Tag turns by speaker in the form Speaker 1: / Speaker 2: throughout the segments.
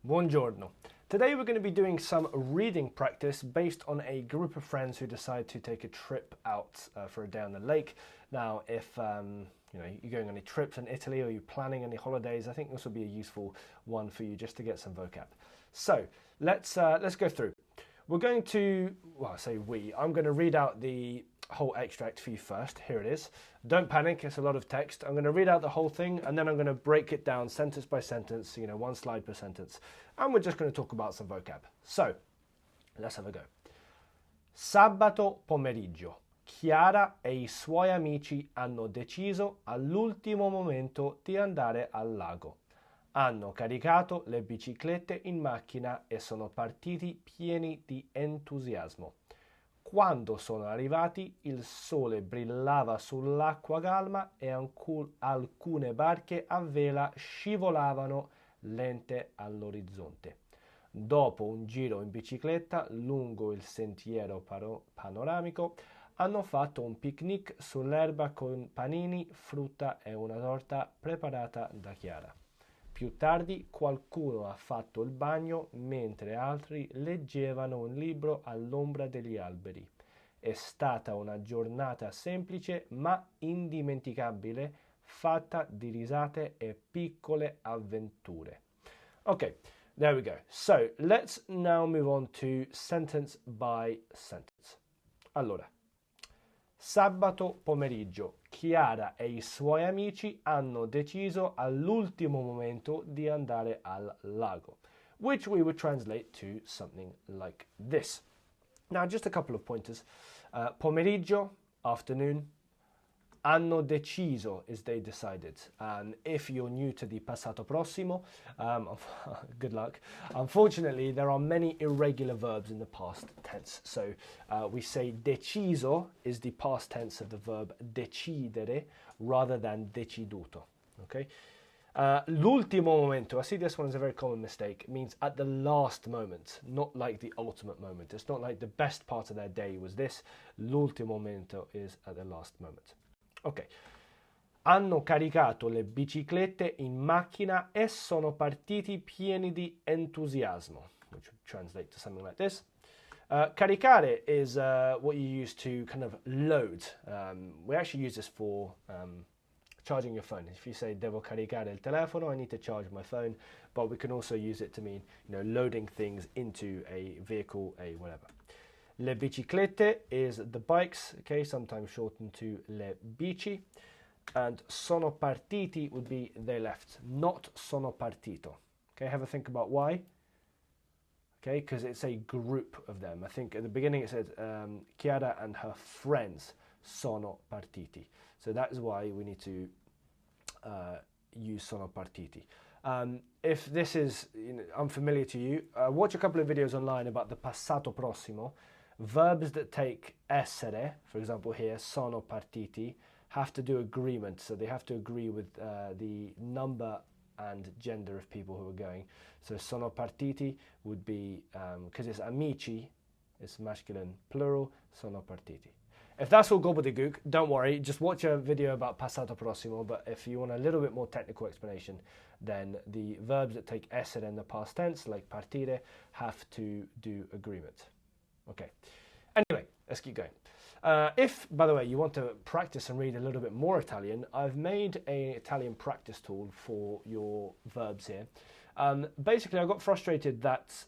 Speaker 1: Buongiorno. Today we're going to be doing some reading practice based on a group of friends who decide to take a trip out for a day on the lake. Now, if you're going on any trips in Italy or you're planning any holidays, I think this will be a useful one for you just to get some vocab. So let's go through. We're going to, I'm going to read out the whole extract for you first. Here it is. Don't panic, it's a lot of text. I'm going to read out the whole thing and then I'm going to break it down sentence by sentence, one slide per sentence. And we're just going to talk about some vocab. So, let's have a go. Sabato pomeriggio. Chiara e I suoi amici hanno deciso all'ultimo momento di andare al lago. Hanno caricato le biciclette in macchina e sono partiti pieni di entusiasmo. Quando sono arrivati, il sole brillava sull'acqua calma e alcune barche a vela scivolavano lente all'orizzonte. Dopo un giro in bicicletta lungo il sentiero panoramico, hanno fatto un picnic sull'erba con panini, frutta e una torta preparata da Chiara. Più tardi qualcuno ha fatto il bagno mentre altri leggevano un libro all'ombra degli alberi. È stata una giornata semplice ma indimenticabile, fatta di risate e piccole avventure. Okay, there we go. So let's now move on to sentence by sentence. Allora, sabato pomeriggio. Chiara e I suoi amici hanno deciso all'ultimo momento di andare al lago, which we would translate to something like this. Now, just a couple of pointers. Pomeriggio, afternoon. Hanno deciso is they decided. And if you're new to the passato prossimo, good luck. Unfortunately, there are many irregular verbs in the past tense. So we say deciso is the past tense of the verb decidere rather than deciduto. Okay. L'ultimo momento, I see this one is a very common mistake. It means at the last moment, not like the ultimate moment. It's not like the best part of their day was this. L'ultimo momento is at the last moment. Ok, hanno caricato le biciclette in macchina e sono partiti pieni di entusiasmo, which would translate to something like this. Caricare is what you use to kind of load. We actually use this for charging your phone. If you say devo caricare il telefono, I need to charge my phone, but we can also use it to mean loading things into a vehicle, a whatever. Le biciclette is the bikes, okay, sometimes shortened to le bici. And sono partiti would be they left, not sono partito. Okay, have a think about why. Okay, because it's a group of them. I think at the beginning it said Chiara and her friends sono partiti. So that is why we need to use sono partiti. If this is unfamiliar to you, watch a couple of videos online about the passato prossimo. Verbs that take essere, for example here, sono partiti, have to do agreement. So they have to agree with the number and gender of people who are going. So sono partiti would be, because it's amici, it's masculine plural, sono partiti. If that's all gobbledygook, don't worry, just watch a video about passato prossimo, but if you want a little bit more technical explanation, then the verbs that take essere in the past tense, like partire, have to do agreement. Okay, anyway, let's keep going. If, by the way, you want to practice and read a little bit more Italian, I've made an Italian practice tool for your verbs here. Basically, I got frustrated that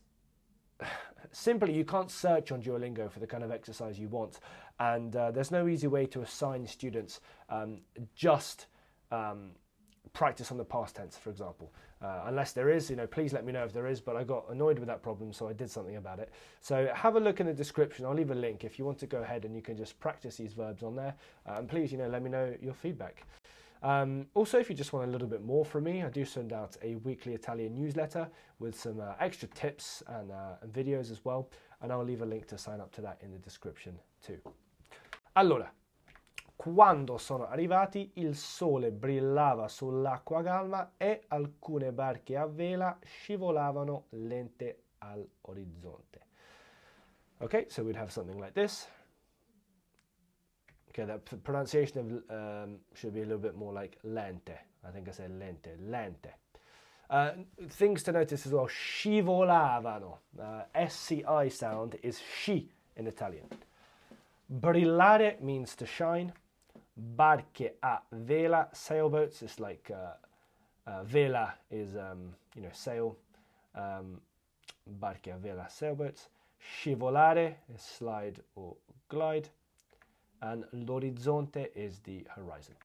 Speaker 1: simply you can't search on Duolingo for the kind of exercise you want, and there's no easy way to assign students just practice on the past tense, for example. Unless there is, please let me know if there is, but I got annoyed with that problem, so I did something about it. So have a look in the description. I'll leave a link if you want to go ahead and you can just practice these verbs on there. And please, let me know your feedback. Also, if you just want a little bit more from me, I do send out a weekly Italian newsletter with some extra tips and videos as well. And I'll leave a link to sign up to that in the description too. Allora, quando sono arrivati, il sole brillava sull'acqua calma e alcune barche a vela scivolavano lente all'orizzonte. Okay, so we'd have something like this. Okay, the pronunciation of should be a little bit more like lente. I think I said lente, lente. Things to notice as well, scivolavano. SCI sound is sci in Italian. Brillare means to shine. Barche a vela, sailboats. It's like vela is, sail. Barche a vela, sailboats. Scivolare is slide or glide. And l'orizzonte is the horizon.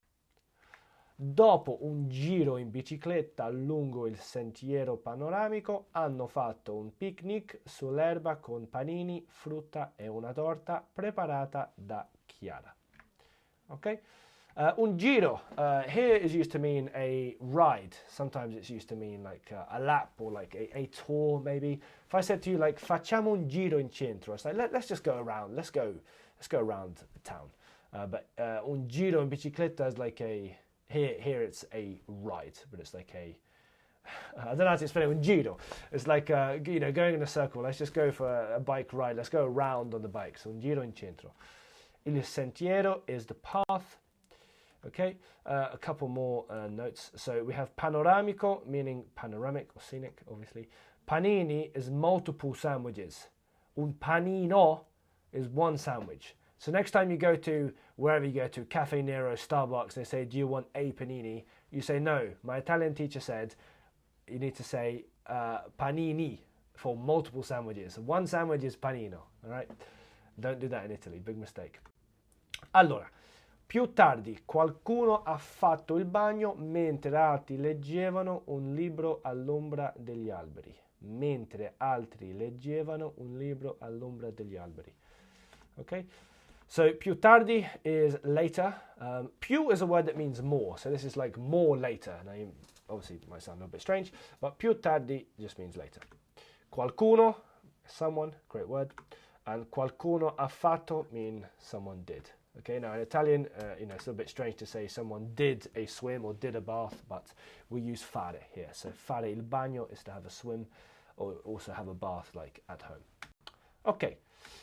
Speaker 1: Dopo un giro in bicicletta lungo il sentiero panoramico, hanno fatto un picnic sull'erba con panini, frutta e una torta preparata da Chiara. Okay? Un giro, here is used to mean a ride. Sometimes it's used to mean like a lap or like a tour maybe. If I said to you like, facciamo un giro in centro, it's like, let's just go around, let's go around the town. But un giro in bicicletta is like a, here it's a ride, but it's like a, I don't know how to explain it, un giro. It's like, going in a circle. Let's just go for a bike ride. Let's go around on the bike. So un giro in centro. Il sentiero is the path. Okay, a couple more notes. So we have panoramico, meaning panoramic or scenic, obviously. Panini is multiple sandwiches. Un panino is one sandwich. So next time you go to wherever you go to, Caffè Nero, Starbucks, they say, do you want a panini? You say, no. My Italian teacher said, you need to say panini for multiple sandwiches. One sandwich is panino, all right? Don't do that in Italy, big mistake. Allora, più tardi qualcuno ha fatto il bagno mentre altri leggevano un libro all'ombra degli alberi. Mentre altri leggevano un libro all'ombra degli alberi. Okay? So più tardi is later. Più is a word that means more. So this is like more later. Now, obviously, it might sound a bit strange, but più tardi just means later. Qualcuno, someone, great word. And qualcuno ha fatto mean someone did. Okay, now in Italian, it's a bit strange to say someone did a swim or did a bath, but we use fare here. So fare il bagno is to have a swim or also have a bath like at home. Okay,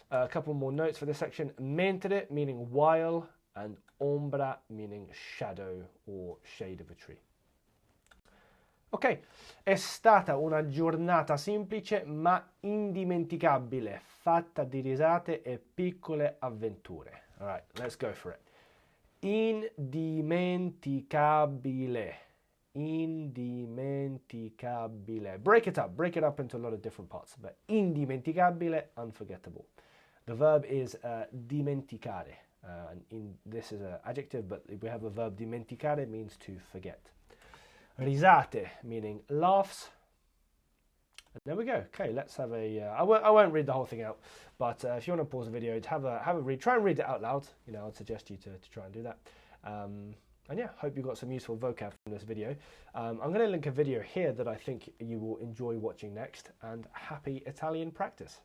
Speaker 1: a couple more notes for this section. Mentre meaning while and ombra meaning shadow or shade of a tree. Ok, è stata una giornata semplice ma indimenticabile, fatta di risate e piccole avventure. All right, let's go for it. Indimenticabile. Indimenticabile. Break it up into a lot of different parts. But indimenticabile, unforgettable. The verb is dimenticare. This is an adjective, but we have a verb dimenticare, means to forget. Risate, meaning laughs. And there we go. Okay, let's have a. I won't read the whole thing out, but if you want to pause the video, have a read. Try and read it out loud. I'd suggest you to try and do that. And yeah, hope you got some useful vocab from this video. I'm going to link a video here that I think you will enjoy watching next. And happy Italian practice.